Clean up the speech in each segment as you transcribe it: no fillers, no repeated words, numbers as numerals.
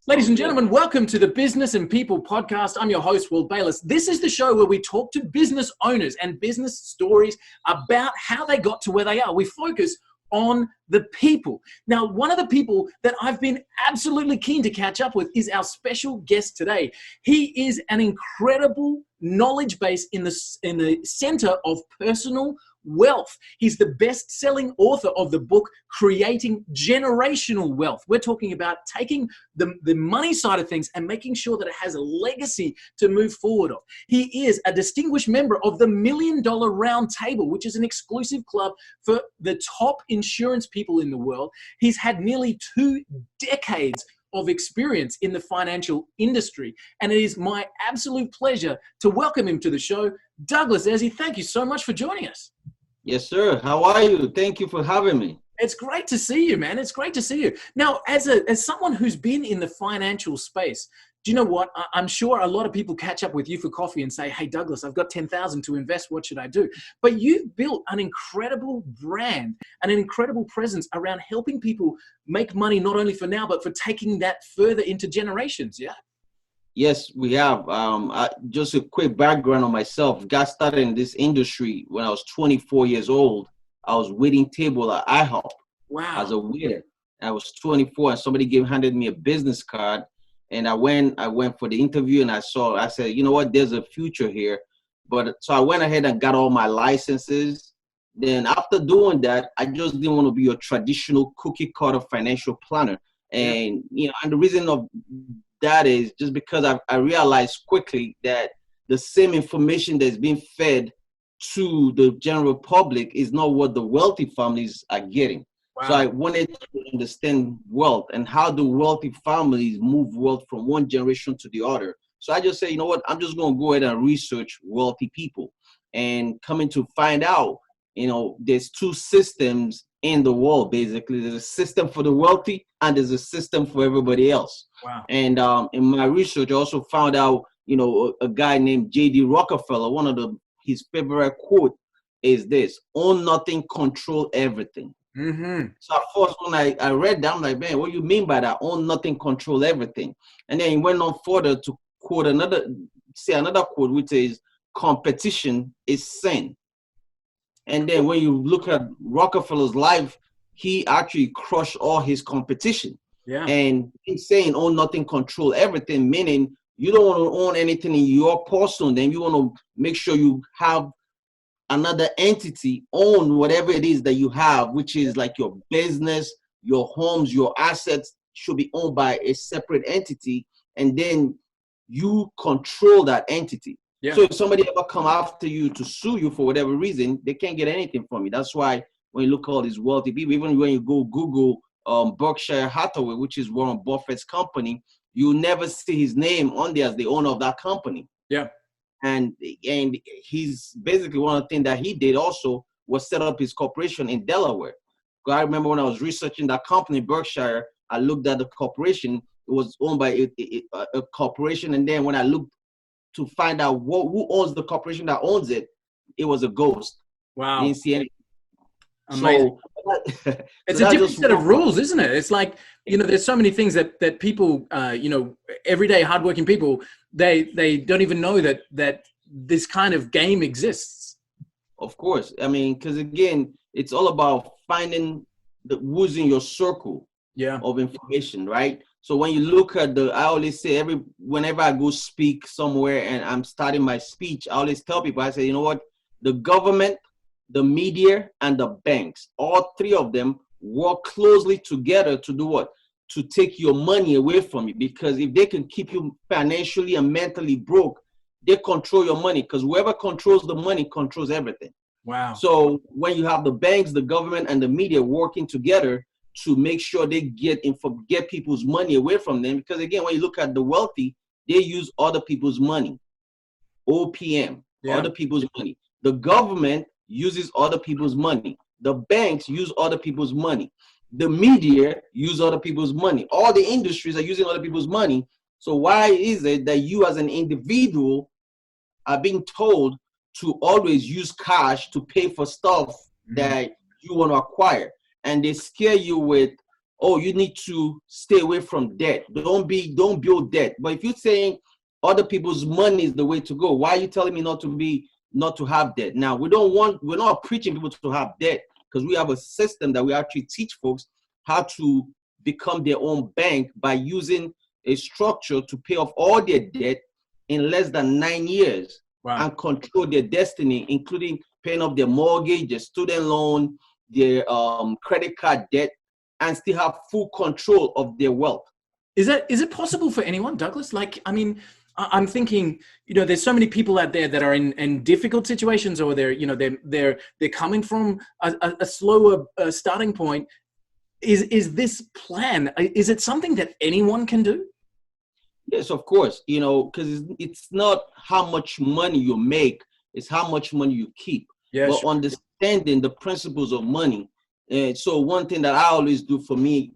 Ladies and gentlemen, welcome to the Business and People podcast. I'm your host, Walt Bayliss. This is the show where we talk to business owners and business stories about how they got to where they are. We focus on the people. Now, one of the people that I've been absolutely keen to catch up with is our special guest today. He is an incredible knowledge base in the center of personal wealth. He's the best-selling author of the book, Creating Generational Wealth. We're talking about taking the money side of things and making sure that it has a legacy to move forward of. He is a distinguished member of the $1 Million Round Table, which is an exclusive club for the top insurance people in the world. He's had nearly 2 decades of experience in the financial industry. And it is my absolute pleasure to welcome him to the show. Douglas Eze, thank you so much for joining us. Yes, sir. How are you? Thank you for having me. It's great to see you, man. It's great to see you. Now, as someone who's been in the financial space, do you know what? I'm sure a lot of people catch up with you for coffee and say, hey, Douglas, I've got 10,000 to invest. What should I do? But you've built an incredible brand and an incredible presence around helping people make money, not only for now, but for taking that further into generations. Yeah. Yes, we have. Just a quick background on myself. Got started in this industry when I was 24 years old. I was waiting table at IHOP. Wow. As a waiter. I was 24 and somebody handed me a business card. And I went for the interview and I said, you know what, there's a future here. So I went ahead and got all my licenses. Then after doing that, I just didn't want to be a traditional cookie cutter financial planner. And, and the reason of that is just because I realized quickly that the same information that's being fed to the general public is not what the wealthy families are getting. Wow. So I wanted to understand wealth and how do wealthy families move wealth from one generation to the other. So I just say, you know what, I'm just going to go ahead and research wealthy people, and coming to find out, there's 2 systems in the world. Basically, there's a system for the wealthy and there's a system for everybody else. Wow. And in my research, I also found out, a guy named J.D. Rockefeller, one of his favorite quote is this: own nothing, control everything. Mm-hmm. So at first, when I read that, I'm like, man, what do you mean by that? Own nothing, control everything. And then he went on further to quote another quote, which is competition is sin. And then when you look at Rockefeller's life, he actually crushed all his competition. Yeah. And he's saying own nothing, control everything, meaning you don't want to own anything in your personal name. You want to make sure you have another entity own whatever it is that you have, which is like your business, your homes, your assets should be owned by a separate entity. And then you control that entity. Yeah. So if somebody ever come after you to sue you for whatever reason, they can't get anything from you. That's why when you look at all these wealthy people, even when you go Google Berkshire Hathaway, which is Warren Buffett's company, you never see his name on there as the owner of that company. Yeah. And he's basically, one of the things that he did also was set up his corporation in Delaware. I remember when I was researching that company, Berkshire, I looked at the corporation. It was owned by a corporation. And then when I looked to find out who owns the corporation that owns it, it was a ghost. Wow. I didn't see anything. Amazing. It's a different set of rules, isn't it? It's like, there's so many things that people, everyday hardworking people, they don't even know that this kind of game exists. Of course. I mean, because again, it's all about finding who's in your circle of information, right? So when you look at I always say whenever I go speak somewhere and I'm starting my speech, I always tell people, I say, you know what, the government, the media, and the banks, all 3 of them work closely together to do what? To take your money away from you. Because if they can keep you financially and mentally broke, they control your money, because whoever controls the money controls everything. Wow. So when you have the banks, the government, and the media working together to make sure they get people's money away from them, because again, when you look at the wealthy, they use other people's money. OPM, other people's money. The government uses other people's money. The banks use other people's money. The media use other people's money. All the industries are using other people's money. So why is it that you as an individual are being told to always use cash to pay for stuff that you want to acquire? And they scare you with oh, you need to stay away from debt. Don't build debt. But if you're saying other people's money is the way to go, why are you telling me not to have debt? Now, we're not preaching people to have debt, because we have a system that we actually teach folks how to become their own bank by using a structure to pay off all their debt in less than 9 years. Wow. And control their destiny, including paying off their mortgage, their student loan, their credit card debt, and still have full control of their wealth. Is it possible for anyone, Douglas? Like, I mean, I'm thinking, there's so many people out there that are in difficult situations, or they're coming from a slower starting point. Is this plan, is it something that anyone can do? Yes, of course, because it's not how much money you make, it's how much money you keep. Yeah, but sure. Understanding the principles of money. So one thing that I always do for me,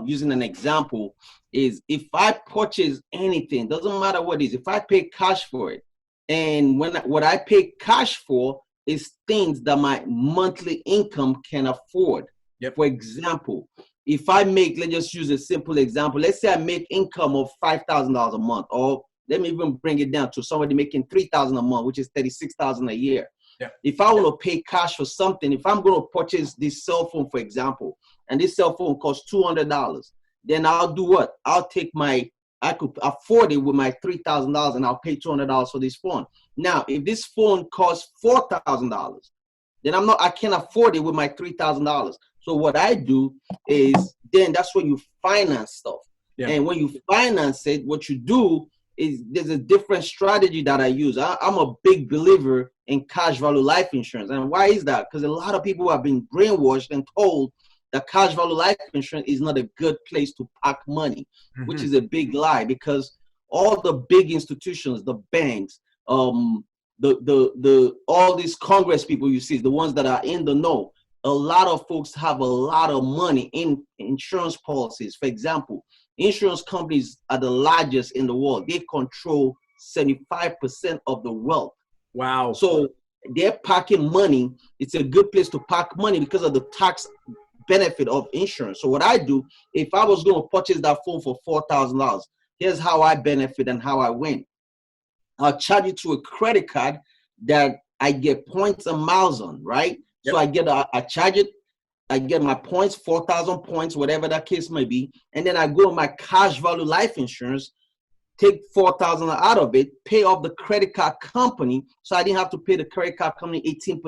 using an example, is if I purchase anything, doesn't matter what it is, if I pay cash for it, and what I pay cash for is things that my monthly income can afford. Yep. For example, if I make, let's just use a simple example. Let's say I make income of $5,000 a month, or let me even bring it down to somebody making $3,000 a month, which is $36,000 a year. Yeah. If I want to pay cash for something, if I'm going to purchase this cell phone, for example, and this cell phone costs $200, then I'll do what? I could afford it with my $3,000, and I'll pay $200 for this phone. Now, if this phone costs $4,000, then I can't afford it with my $3,000. So what I do is, then that's when you finance stuff. Yeah. And when you finance it, what you do is, there's a different strategy that I use. I'm a big believer in cash value life insurance. And why is that? Because a lot of people have been brainwashed and told that cash value life insurance is not a good place to park money, which is a big lie, because all the big institutions, the banks, all these Congress people you see, the ones that are in the know, a lot of folks have a lot of money in insurance policies. For example, insurance companies are the largest in the world. They control 75% of the wealth. Wow. So they're parking money. It's a good place to park money because of the tax benefit of insurance. So what I do, if I was going to purchase that phone for $4,000, here's how I benefit and how I win. I'll charge it to a credit card that I get points and miles on, right? Yep. So I charge it, I get my points, 4,000 points, whatever that case may be. And then I go on my cash value life insurance, take 4,000 out of it, pay off the credit card company. So I didn't have to pay the credit card company 18%,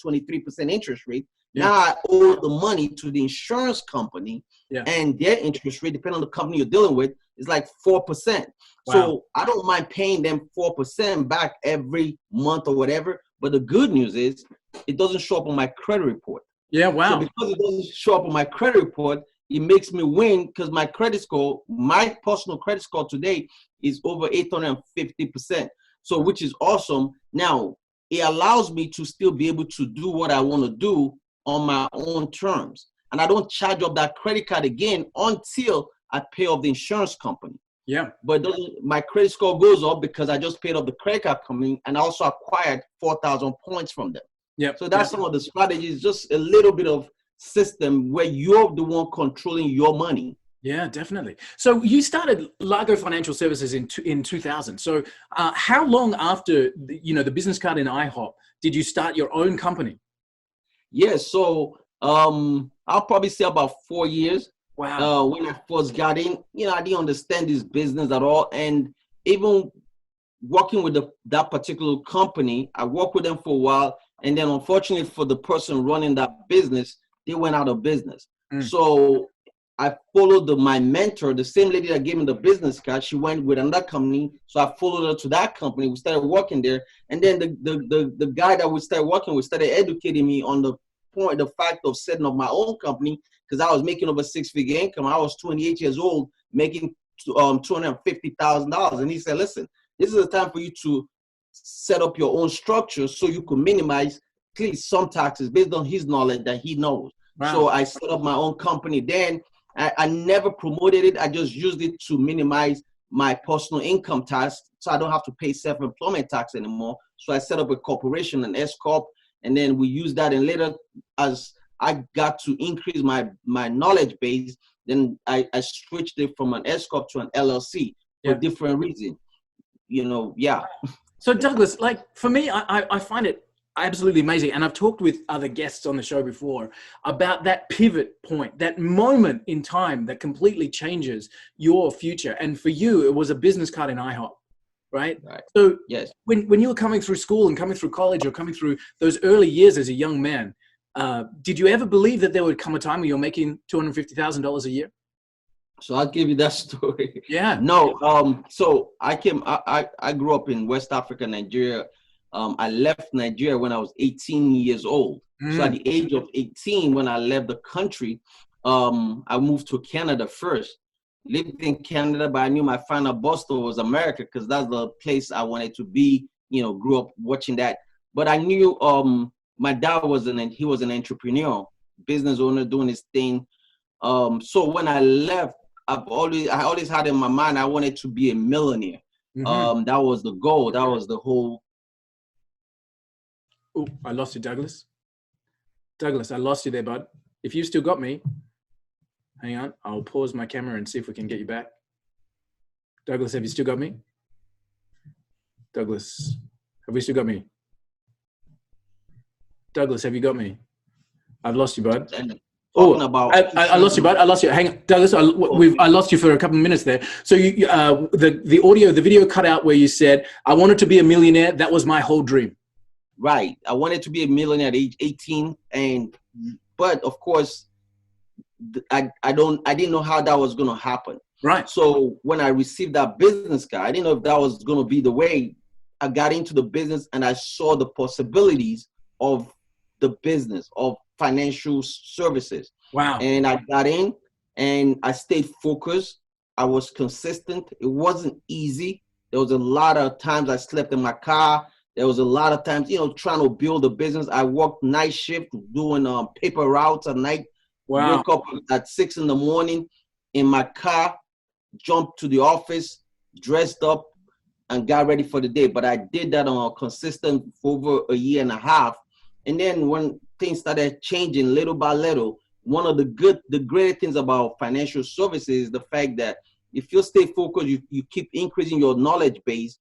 23% interest rate. Yeah. Now I owe the money to the insurance company, and their interest rate, depending on the company you're dealing with, is like 4%. Wow. So I don't mind paying them 4% back every month or whatever. But the good news is it doesn't show up on my credit report. Yeah, wow. So because it doesn't show up on my credit report, it makes me win, because my credit score, my personal credit score today is over 850%. So which is awesome. Now, it allows me to still be able to do what I want to do on my own terms. And I don't charge up that credit card again until I pay off the insurance company. Yeah. But my credit score goes up because I just paid off the credit card company, and I also acquired 4,000 points from them. Yeah. So that's some of the strategies, just a little bit of system where you're the one controlling your money. Yeah, definitely. So you started Largo Financial Services in 2000. So how long after the business card in IHOP did you start your own company? Yeah, so I'll probably say about 4 years. Wow. When I first got in, I didn't understand this business at all. And even working with that particular company, I worked with them for a while. And then unfortunately for the person running that business, they went out of business. So I followed my mentor, the same lady that gave me the business card. She went with another company. So I followed her to that company. We started working there. And then the guy that we started working with started educating me on the fact of setting up my own company, because I was making over 6-figure income. I was 28 years old, making $250,000. And he said, listen, this is the time for you to set up your own structure so you can minimize at least some taxes based on his knowledge that he knows. Wow. So I set up my own company. Then I never promoted it. I just used it to minimize my personal income tax, so I don't have to pay self-employment tax anymore. So I set up a corporation, an S Corp, and then we use that. And later, as I got to increase my knowledge base. Then I switched it from an S corp to an LLC for different reasons. Yeah. So Douglas, like for me, I find it absolutely amazing. And I've talked with other guests on the show before about that pivot point, that moment in time that completely changes your future. And for you, it was a business card in IHOP, right? So yes, when you were coming through school and coming through college or coming through those early years as a young man, did you ever believe that there would come a time where you're making $250,000 a year? So I'll give you that story. Yeah. No. So I grew up in West Africa, Nigeria. I left Nigeria when I was 18 years old. So at the age of 18, when I left the country, I moved to Canada first. Lived in Canada, but I knew my final bus stop was America because that's the place I wanted to be. Grew up watching that. But I knew my dad he was an entrepreneur, business owner, doing his thing. So when I left, I always had in my mind I wanted to be a millionaire. That was the goal. That was the whole. Oh, I lost you, Douglas. Douglas, I lost you there, bud. If you still got me, hang on. I'll pause my camera and see if we can get you back. Douglas, have you still got me? Douglas, have we still got me? Douglas, have you got me? I've lost you, bud. I lost you, bud. I lost you. Hang on, Douglas. I lost you for a couple of minutes there. So the video cut out where you said, "I wanted to be a millionaire. That was my whole dream." Right. I wanted to be a millionaire at age 18, but of course, I didn't know how that was going to happen. Right. So when I received that business card, I didn't know if that was going to be the way. I got into the business and I saw the possibilities of the business of financial services. Wow. And I got in and I stayed focused. I was consistent. It wasn't easy. There was a lot of times I slept in my car. There was a lot of times, trying to build a business. I worked night shift doing paper routes at night. Wow. Wake up at 6 a.m. in my car, jump to the office, dressed up, and got ready for the day. But I did that on a consistent for over a year and a half. And then when things started changing little by little, one of the great things about financial services is the fact that if you stay focused, you keep increasing your knowledge base,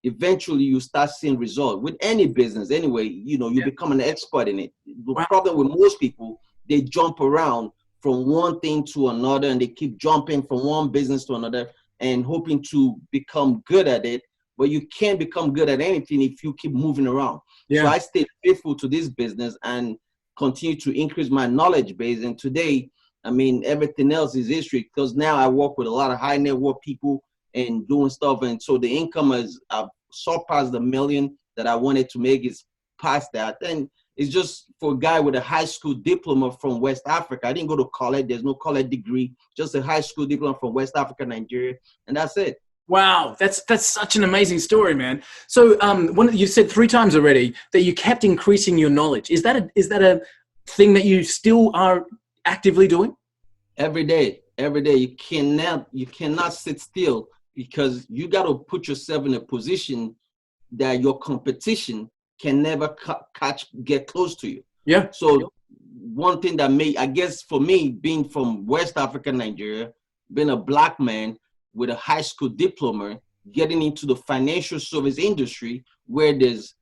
eventually you start seeing results. With any business, anyway, you become an expert in it. The problem with most people, they jump around from one thing to another and they keep jumping from one business to another and hoping to become good at it. But you can't become good at anything if you keep moving around. Yeah. So I stayed faithful to this business and continue to increase my knowledge base. And today, everything else is history because now I work with a lot of high net worth people and doing stuff. And so the income I've surpassed the million that I wanted to make is past that. And it's just for a guy with a high school diploma from West Africa. I didn't go to college. There's no college degree, just a high school diploma from West Africa, Nigeria. And that's it. Wow, that's such an amazing story, man. So, you said 3 times already that you kept increasing your knowledge. Is that a thing that you still are actively doing? Every day. You cannot sit still because you got to put yourself in a position that your competition can never get close to you. Yeah. So one thing that I guess for me, being from West Africa, Nigeria, being a black man with a high school diploma, getting into the financial service industry where there's,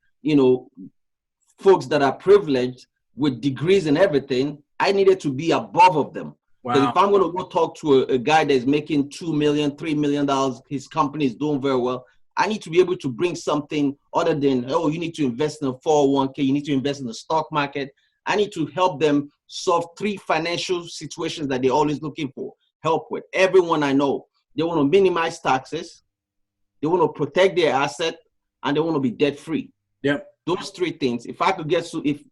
folks that are privileged with degrees and everything, I needed to be above of them. Because if I'm going to go talk to a guy that's making $2 million, $3 million, his company is doing very well, I need to be able to bring something other than, you need to invest in a 401k, you need to invest in the stock market. I need to help them solve 3 financial situations that they're always looking for help with. Everyone I know, they want to minimize taxes, they want to protect their asset, and they want to be debt free. Yeah. Those 3 things. If I could if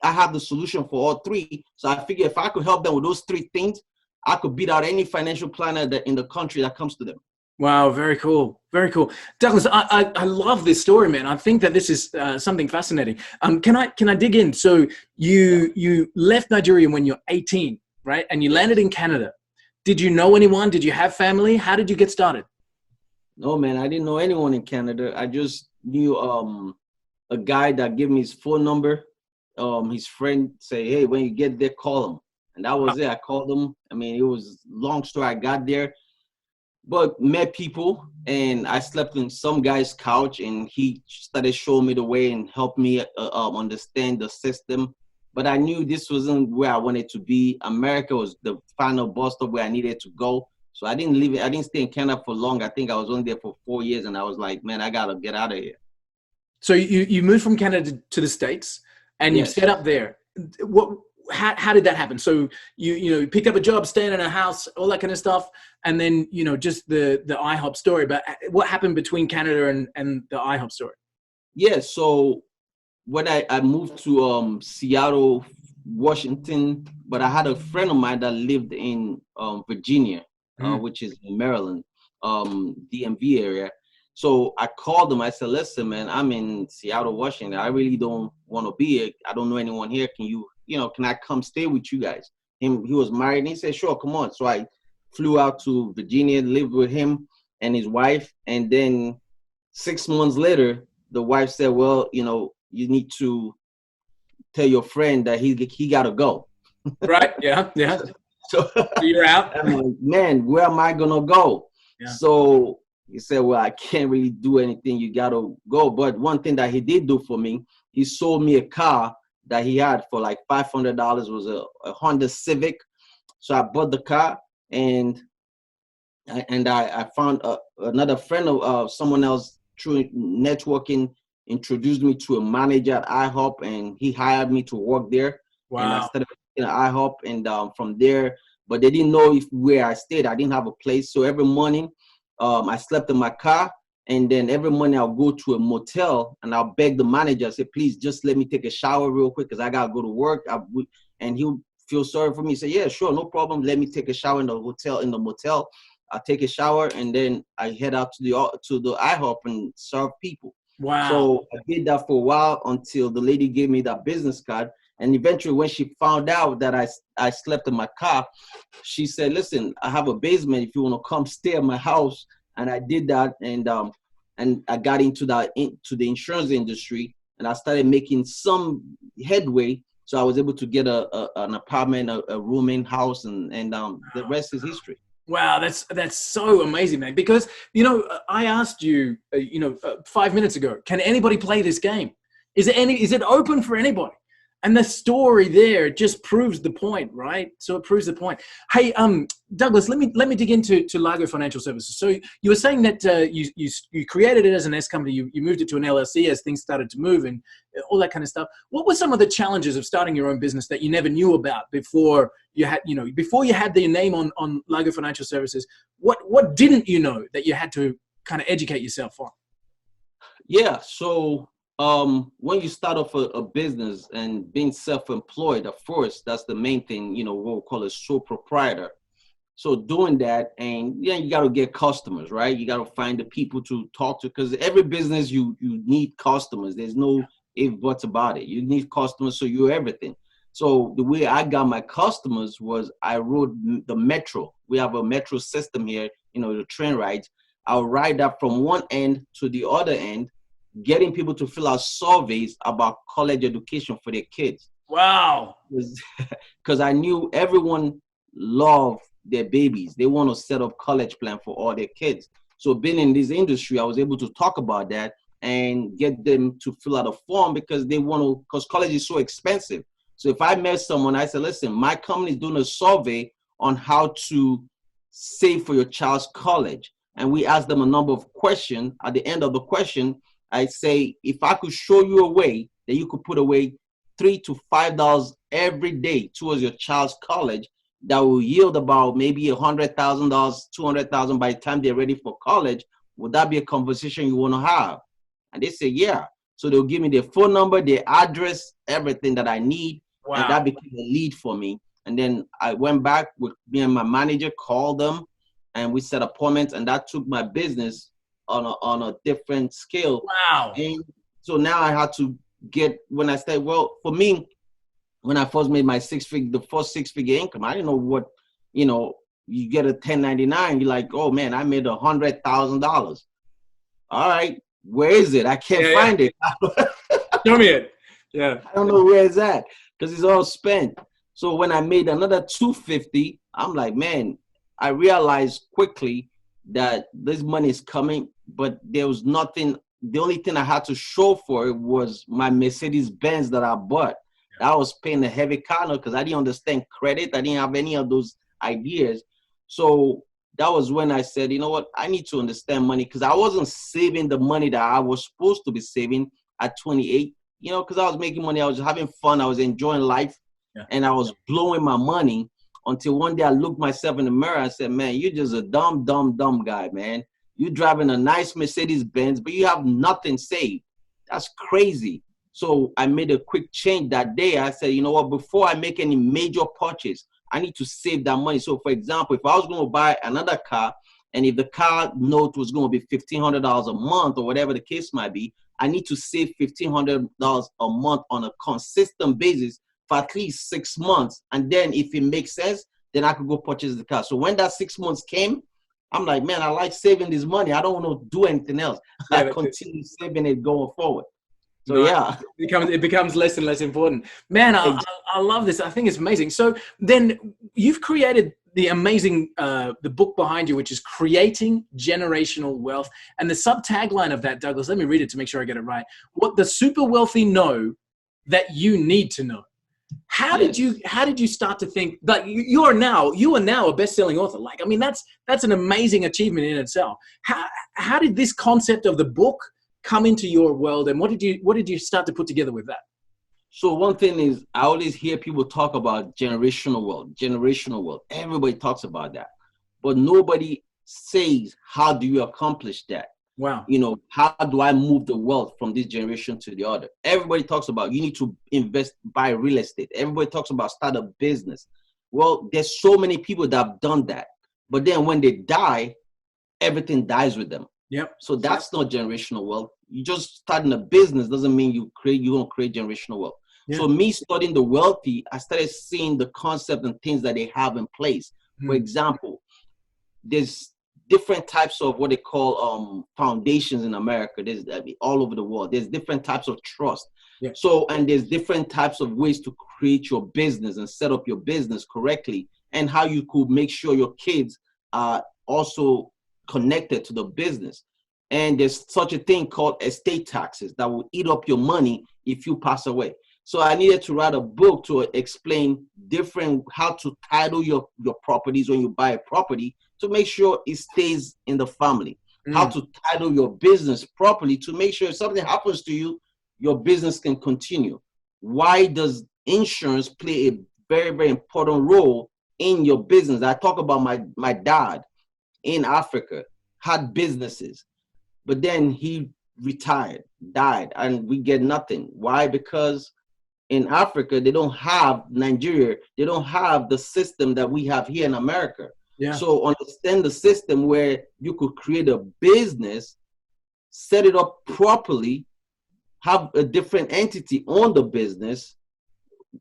I have the solution for all 3, so I figure if I could help them with those 3 things, I could beat out any financial planner in the country that comes to them. Wow, very cool. Very cool. Douglas, I love this story, man. I think that this is something fascinating. Can I dig in? So you left Nigeria when you're 18, right? And you landed in Canada. Did you know anyone? Did you have family? How did you get started? No, man, I didn't know anyone in Canada. I just knew a guy that gave me his phone number. his friend say, hey, when you get there, call him. And that was it. I called him. I mean, it was long story. I got there, but met people, and I slept on some guy's couch, and he started showing me the way and helped me understand the system. But I knew this wasn't where I wanted to be. America was the final bus stop where I needed to go. So I didn't leave it. I didn't stay in Canada for long. I think I was only there for 4 years, and I was like, man, I gotta get out of here. So you moved from Canada to the States, and you Yes. set up there. How did that happen? So you picked up a job, staying in a house, all that kind of stuff, and then just the IHOP story. But what happened between Canada and the IHOP story? Yeah. So when I moved to Seattle, Washington, but I had a friend of mine that lived in Virginia, which is in Maryland, DMV area. So I called him. I said, listen, man, I'm in Seattle, Washington. I really don't want to be here. I don't know anyone here. Can can I come stay with you guys? He was married, and he said, sure, come on. So I flew out to Virginia, lived with him and his wife. And then 6 months later, the wife said, well, you need to tell your friend that he got to go. Right. Yeah. Yeah. So you're out. I'm like, man, where am I going to go? Yeah. So he said, well, I can't really do anything. You got to go. But one thing that he did do for me, he sold me a car that he had for like $500. Was a Honda Civic. So I bought the car, and I found another friend of someone else through networking, introduced me to a manager at IHOP, and he hired me to work there. Wow. And I started in IHOP, and from there, but they didn't know where I stayed. I didn't have a place. So every morning, I slept in my car, and then every morning I'll go to a motel and I'll beg the manager, I say, please just let me take a shower real quick because I got to go to work. And he'll feel sorry for me. Say, yeah, sure, no problem. Let me take a shower in the motel. I take a shower, and then I head out to the IHOP and serve people. Wow. So I did that for a while until the lady gave me that business card. And eventually, when she found out that I slept in my car, she said, listen, I have a basement if you want to come stay at my house. And I did that, and I got into the insurance industry, and I started making some headway. So I was able to get an apartment, a rooming house, and the rest is history. Wow, that's so amazing, man. Because I asked you, 5 minutes ago, can anybody play this game? Is it open for anybody? And the story there just proves the point, right? So it proves the point. Hey, Douglas, let me dig into Largo Financial Services. So you were saying that you created it as an S company, you moved it to an LLC as things started to move and all that kind of stuff. What were some of the challenges of starting your own business that you never knew about before you had the name on Largo Financial Services? What didn't you know that you had to kind of educate yourself on? Yeah, so when you start off a business and being self-employed, of course, that's the main thing, what we call a sole proprietor. So doing that, and you got to get customers, right? You got to find the people to talk to, because every business you need customers. There's no if buts about it. You need customers, so you're everything. So the way I got my customers was I rode the metro. We have a metro system here, the train rides. I'll ride that from one end to the other end, getting people to fill out surveys about college education for their kids. Wow. Because I knew everyone loved their babies. They want to set up college plan for all their kids. So being in this industry, I was able to talk about that and get them to fill out a form because because college is so expensive. So if I met someone, I said, listen, my company is doing a survey on how to save for your child's college. And we ask them a number of questions. At the end of the question, I say, if I could show you a way that you could put away $3 to $5 every day towards your child's college, that will yield about maybe $100,000, $200,000 by the time they're ready for college, would that be a conversation you want to have? And they say, yeah. So they'll give me their phone number, their address, everything that I need. Wow. And that became a lead for me. And then I went back with me and my manager, called them, and we set appointments, and that took my business on a different scale. Wow. And so now I had to when I started, for me, when I first made my the first six-figure income, I didn't know what, you get a 1099, you're like, oh man, I made $100,000. All right, where is it? I can't find it. Show me it. Yeah. I don't know where it's at because it's all spent. So when I made another 250, I'm like, man, I realized quickly that this money is coming, but there was nothing. The only thing I had to show for it was my Mercedes Benz that I bought. I was paying a heavy car note because I didn't understand credit. I didn't have any of those ideas. So that was when I said, you know what, I need to understand money because I wasn't saving the money that I was supposed to be saving at 28, because I was making money. I was having fun. I was enjoying life. Yeah. And I was blowing my money until one day I looked myself in the mirror and said, man, you're just a dumb guy, man. You're driving a nice Mercedes Benz, but you have nothing saved. That's crazy. So I made a quick change that day. I said, you know what, before I make any major purchase, I need to save that money. So for example, if I was going to buy another car, and if the car note was going to be $1,500 a month or whatever the case might be, I need to save $1,500 a month on a consistent basis for at least 6 months. And then if it makes sense, then I could go purchase the car. So when that 6 months came, I'm like, man, I like saving this money. I don't want to do anything else. Yeah, I continue saving it going forward. So yeah, it becomes less and less important. Man, I love this. I think it's amazing. So then you've created the amazing the book behind you, which is Creating Generational Wealth, and the sub-tagline of that, Douglas. Let me read it to make sure I get it right. What the super wealthy know that you need to know. How did you start to think that you are now a best-selling author? Like, I mean, that's an amazing achievement in itself. How did this concept of the book come into your world, and what did you start to put together with that? So one thing is, I always hear people talk about generational wealth. Everybody talks about that, but nobody says, how do you accomplish that? Wow. How do I move the wealth from this generation to the other? Everybody talks about you need to invest, buy real estate. Everybody talks about start a business. Well, there's so many people that have done that, but then when they die, everything dies with them. Yep. So that's not generational wealth. You just starting a business doesn't mean you're going to create generational wealth. Yeah. So me studying the wealthy, I started seeing the concept and things that they have in place. For example, there's different types of what they call foundations in America. There's all over the world. There's different types of trust. Yeah. So, and there's different types of ways to create your business and set up your business correctly, and how you could make sure your kids are also connected to the business. And there's such a thing called estate taxes that will eat up your money if you pass away. So I needed to write a book to explain how to title your properties when you buy a property to make sure it stays in the family. How to title your business properly to make sure if something happens to you, your business can continue. Why does insurance play a very, very important role in your business? I talk about my dad in Africa, had businesses, but then he retired, died, and we get nothing. Why? Because in Africa, they don't have Nigeria. They don't have the system that we have here in America. Yeah. So understand the system where you could create a business, set it up properly, have a different entity on the business,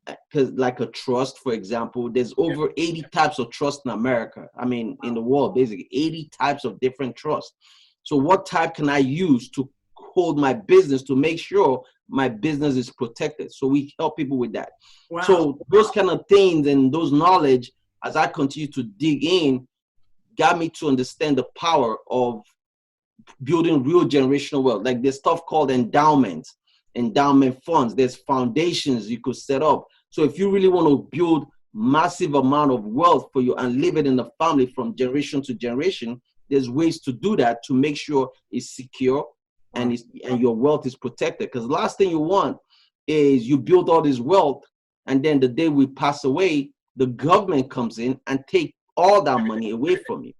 because like a trust, for example, there's over 80 types of trust in America. I mean, in the world, basically 80 types of different trusts. So what type can I use to hold my business to make sure my business is protected? So we help people with that. Wow. So those kind of things and those knowledge, as I continue to dig in, got me to understand the power of building real generational wealth. Like there's stuff called endowment funds. There's foundations you could set up. So if you really want to build massive amount of wealth for you and leave it in the family from generation to generation, there's ways to do that to make sure it's secure and your wealth is protected. Because the last thing you want is you build all this wealth and then the day we pass away, the government comes in and take all that money away from you.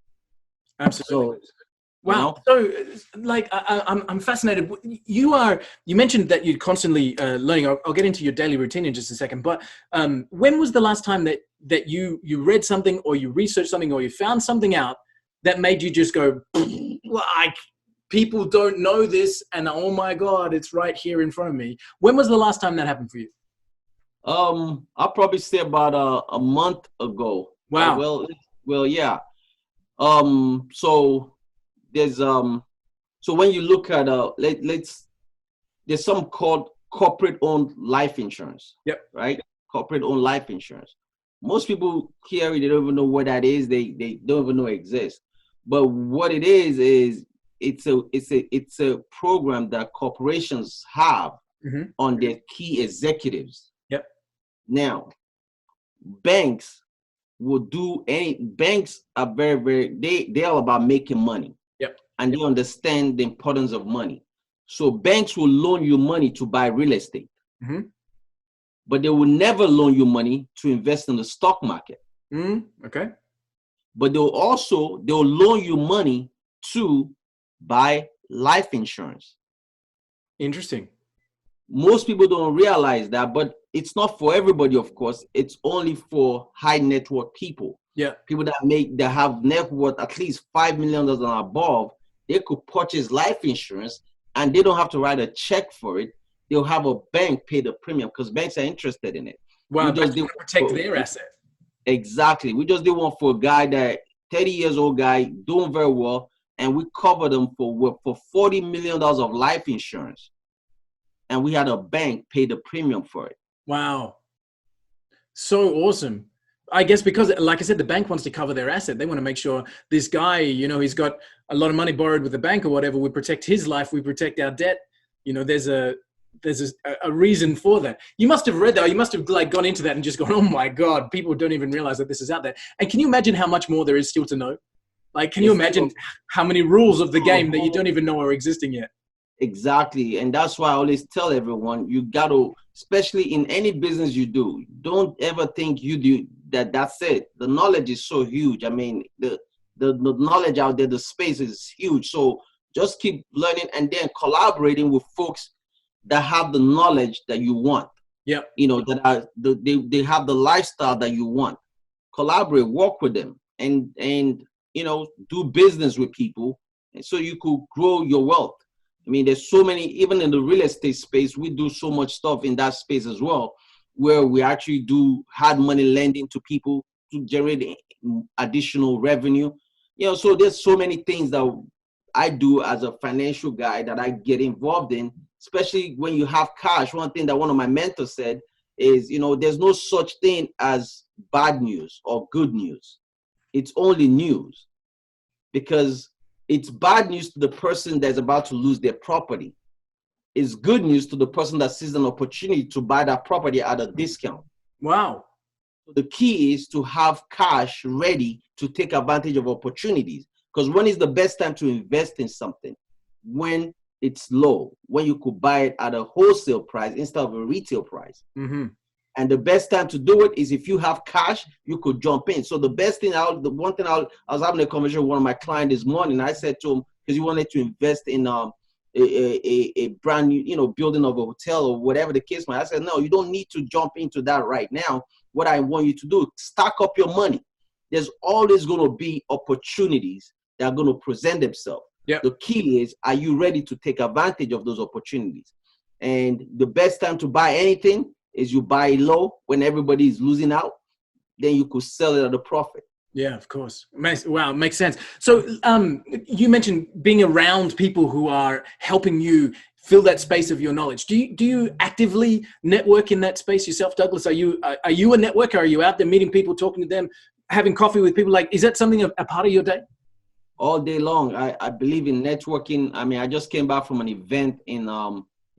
Absolutely. So, wow. So, like, I'm fascinated. You mentioned that you're constantly learning. I'll get into your daily routine in just a second. But when was the last time that you read something or you researched something or you found something out that made you just go, like, people don't know this, and oh my God, it's right here in front of me. When was the last time that happened for you? I'll probably say about a month ago. Wow. Well, yeah. So there's so when you look at there's something called corporate-owned life insurance. Yep. Right? Corporate-owned life insurance. Most people here, they don't even know what that is. They don't even know it exists. But what it is it's a program that corporations have on their key executives. Yep. Now, banks are they're all about making money. Yep. And they understand the importance of money. So banks will loan you money to buy real estate. But they will never loan you money to invest in the stock market. Okay. But they'll loan you money to buy life insurance. Interesting. Most people don't realize that, but it's not for everybody, of course. It's only for high net worth people. Yeah. People that have net worth at least $5 million and above, they could purchase life insurance and they don't have to write a check for it. They'll have a bank pay the premium because banks are interested in it. Well, just to protect their asset. Exactly. We just did one for a guy 30 years old guy, doing very well, and we covered them for $40 million of life insurance. And we had a bank pay the premium for it. Wow. So awesome. I guess because, like I said, the bank wants to cover their asset. They want to make sure this guy, he's got a lot of money borrowed with the bank or whatever. We protect his life. We protect our debt. There's a reason for that. You must have read that. You must have gone into that and just gone, oh my God, people don't even realize that this is out there. And can you imagine how much more there is still to know? Can you imagine how many rules of the game that you don't even know are existing yet? Exactly. And that's why I always tell everyone, you got to, especially in any business you do, don't ever think you do that's it. The knowledge is so huge. I mean, the knowledge out there, the space is huge. So just keep learning and then collaborating with folks that have the knowledge that you want. Yeah. They have the lifestyle that you want. Collaborate, work with them and do business with people so you could grow your wealth. I mean, there's so many, even in the real estate space, we do so much stuff in that space as well, where we actually do hard money lending to people to generate additional revenue. So there's so many things that I do as a financial guy that I get involved in, especially when you have cash. One thing that one of my mentors said is, there's no such thing as bad news or good news. It's only news, because it's bad news to the person that's about to lose their property. It's good news to the person that sees an opportunity to buy that property at a discount. Wow. The key is to have cash ready to take advantage of opportunities. Because when is the best time to invest in something? When it's low, when you could buy it at a wholesale price instead of a retail price. And the best time to do it is if you have cash, you could jump in. So the best thing, I was having a conversation with one of my clients this morning. I said to him, because he wanted to invest in a brand new, building of a hotel or whatever the case might. I said, no, you don't need to jump into that right now. What I want you to do, stock up your money. There's always going to be opportunities that are going to present themselves. Yep. The key is, are you ready to take advantage of those opportunities? And the best time to buy anything is you buy low when everybody is losing out, then you could sell it at a profit. Yeah, of course. Wow, makes sense. So you mentioned being around people who are helping you fill that space of your knowledge. Do you actively network in that space yourself, Douglas? Are you a networker? Are you out there meeting people, talking to them, having coffee with people? Is that something a part of your day? All day long. I believe in networking. I mean, I just came back from an event in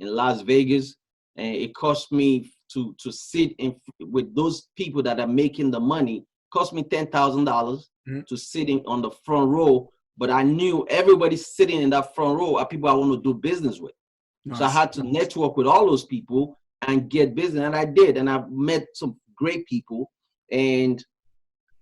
Las Vegas, and it cost me to sit with those people that are making the money. Cost me $10,000 to sitting on the front row, but I knew everybody sitting in that front row are people I want to do business with. Nice. So I had to network with all those people and get business, and I did. And I've met some great people, and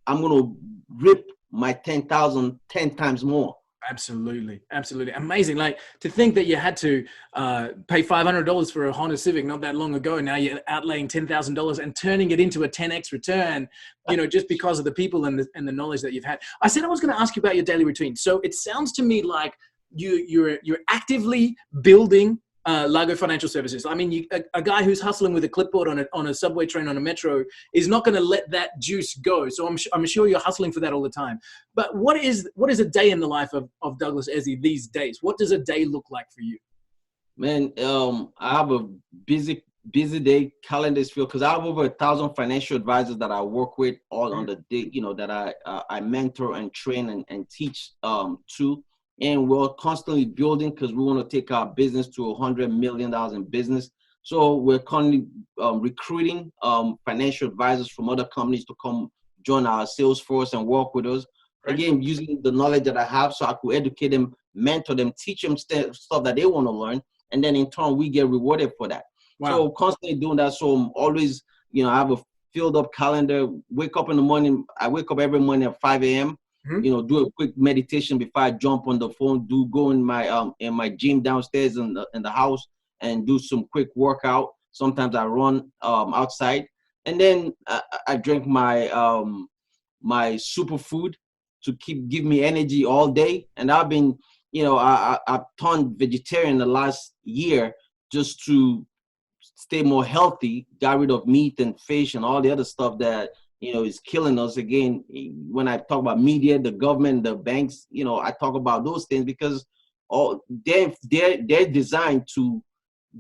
I'm going to rip my 10,000 10 times more. Absolutely. Absolutely. Amazing. To think that you had to pay $500 for a Honda Civic not that long ago. Now you're outlaying $10,000 and turning it into a 10x return, just because of the people and the knowledge that you've had. I said I was going to ask you about your daily routine. So it sounds to me like you're actively building Largo Financial Services. I mean, a guy who's hustling with a clipboard on a subway train, on a metro, is not going to let that juice go. So I'm sure you're hustling for that all the time. But what is a day in the life of Douglas Eze these days? What does a day look like for you? Man, I have a busy day. Calendar is filled because I have over 1,000 financial advisors that I work with all on the day. That I mentor and train and teach to, and we're constantly building because we want to take our business to $100 million in business. So we're currently recruiting financial advisors from other companies to come join our sales force and work with us. Right. Again, using the knowledge that I have, so I could educate them, mentor them, teach them stuff that they want to learn, and then in turn we get rewarded for that. Wow. So constantly doing that. So I'm always, I have a filled up calendar. Wake up in the morning. I wake up every morning at 5 a.m. Do a quick meditation before I jump on the phone. Go in my gym downstairs in the house and do some quick workout. Sometimes I run outside, and then I drink my my superfood to give me energy all day. And I've been, I've turned vegetarian the last year just to stay more healthy, got rid of meat and fish and all the other stuff that, is killing us. Again, when I talk about media, the government, the banks, I talk about those things because they're designed to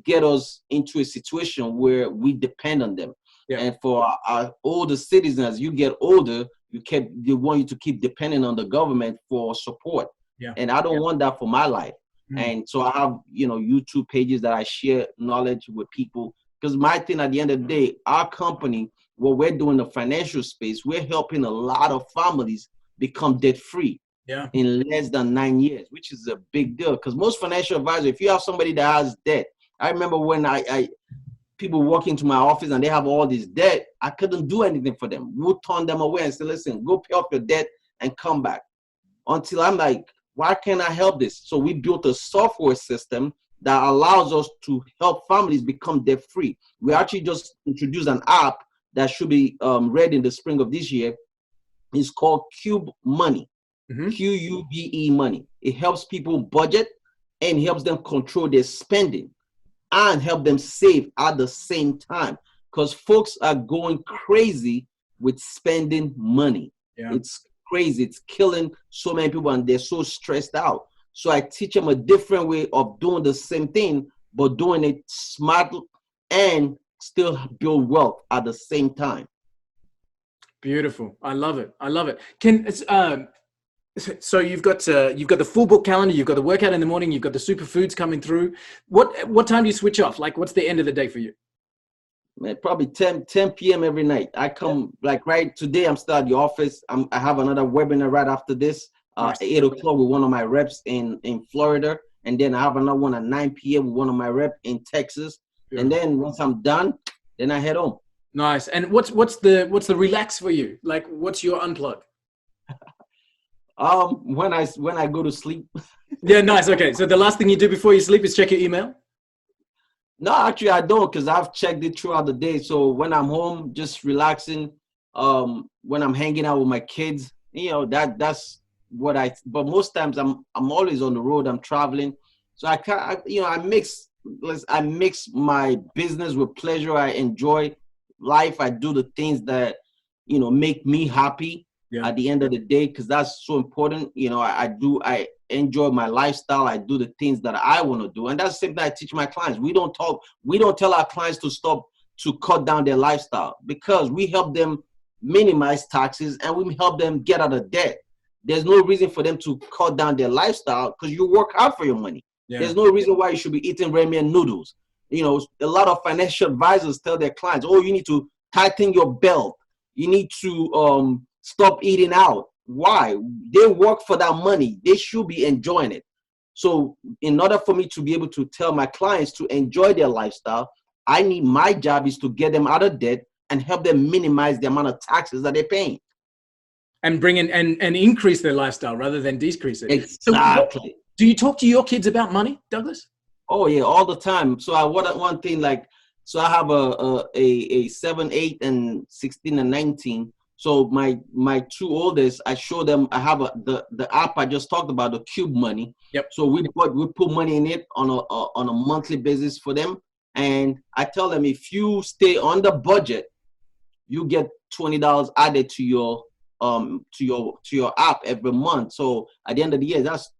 get us into a situation where we depend on them. Yeah. And for our older citizens, you get older, they want you to keep depending on the government for support. Yeah. And I don't want that for my life. And so I have, YouTube pages that I share knowledge with people, because my thing at the end of the day, our company, what we're doing in the financial space, we're helping a lot of families become debt free in less than 9 years, which is a big deal. Because most financial advisors, if you have somebody that has debt, I remember when people walk into my office and they have all this debt, I couldn't do anything for them. We'll turn them away and say, listen, go pay off your debt and come back. Until I'm like, why can't I help this? So we built a software system that allows us to help families become debt free. We actually just introduced an app that should be ready in the spring of this year. It's called Cube Money, Qube Money. It helps people budget and helps them control their spending and help them save at the same time, because folks are going crazy with spending money. Yeah. It's crazy. It's killing so many people and they're so stressed out. So I teach them a different way of doing the same thing, but doing it smart and still build wealth at the same time. Beautiful. I love it. I love it. So you've got the full book calendar, you've got the workout in the morning, you've got the superfoods coming through. What time do you switch off? Like, what's the end of the day for you? Man, probably 10 p.m. every night. I come like right today. I'm still at the office. I have another webinar right after this at 8 o'clock with one of my reps in Florida, and then I have another one at 9 p.m. with one of my reps in Texas. Yeah. And then once I'm done, then I head home. Nice. And what's the relax for you? Like, what's your unplug? When I go to sleep. Yeah, nice. Okay, so the last thing you do before you sleep is check your email? No, actually I don't, because I've checked it throughout the day. So when I'm home, just relaxing, when I'm hanging out with my kids, that's what but most times I'm always on the road, I'm traveling. So I mix my business with pleasure. I enjoy life. I do the things that, make me happy. Yeah. At the end of the day, because that's so important. I enjoy my lifestyle. I do the things that I want to do. And that's something I teach my clients. We don't tell our clients to cut down their lifestyle, because we help them minimize taxes and we help them get out of debt. There's no reason for them to cut down their lifestyle, because you work hard for your money. Yeah. There's no reason why you should be eating ramen noodles. A lot of financial advisors tell their clients, oh, you need to tighten your belt. You need to stop eating out. Why? They work for that money. They should be enjoying it. So in order for me to be able to tell my clients to enjoy their lifestyle, my job is to get them out of debt and help them minimize the amount of taxes that they're paying. And bring in and increase their lifestyle rather than decrease it. Exactly. So do you talk to your kids about money, Douglas? Oh yeah, all the time. So I have a 7, 8, and 16 and 19. So my two oldest, I show them. I have the app I just talked about, the Cube Money. Yep. So we put money in it on a monthly basis for them, and I tell them, if you stay on the budget, you get $20 added to your app every month. So at the end of the year, that's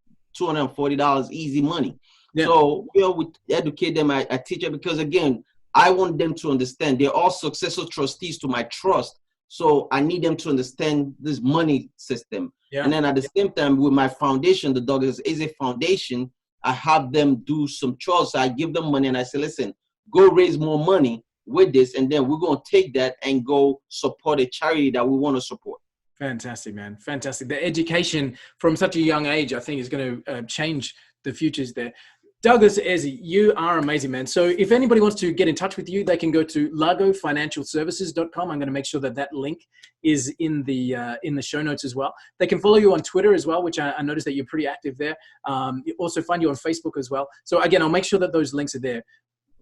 $240 easy money. Yeah. So we educate them. I teach them because again, I want them to understand they're all successful trustees to my trust. So I need them to understand this money system. Yeah. And then at the same time, with my foundation, the Douglas Eze Foundation, I have them do some trusts. I give them money and I say, listen, go raise more money with this, and then we're going to take that and go support a charity that we want to support. Fantastic, man. Fantastic. The education from such a young age, I think, is going to change the futures there. Douglas Eze, you are amazing, man. So if anybody wants to get in touch with you, they can go to largofinancialservices.com. I'm going to make sure that that link is in the show notes as well. They can follow you on Twitter as well, which I noticed that you're pretty active there. You also find you on Facebook as well. So again, I'll make sure that those links are there.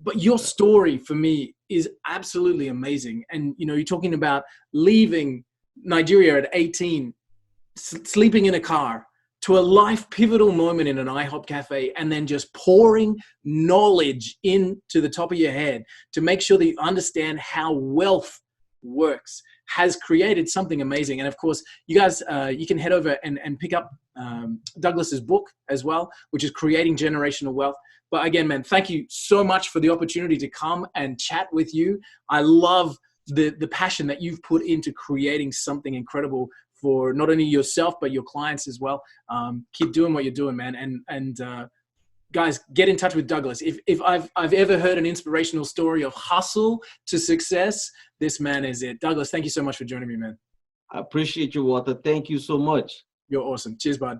But your story for me is absolutely amazing. And, you know, you're talking about leaving Nigeria at 18, sleeping in a car, to a life pivotal moment in an IHOP cafe, and then just pouring knowledge into the top of your head to make sure that you understand how wealth works, has created something amazing. And of course, you guys, you can head over and pick up Douglas's book as well, which is Creating Generational Wealth. But again, man, thank you so much for the opportunity to come and chat with you. I love the passion that you've put into creating something incredible for not only yourself, but your clients as well. Keep doing what you're doing, man. And guys, get in touch with Douglas. If I've ever heard an inspirational story of hustle to success, this man is it. Douglas, thank you so much for joining me, man. I appreciate you, Walter. Thank you so much. You're awesome. Cheers, bud.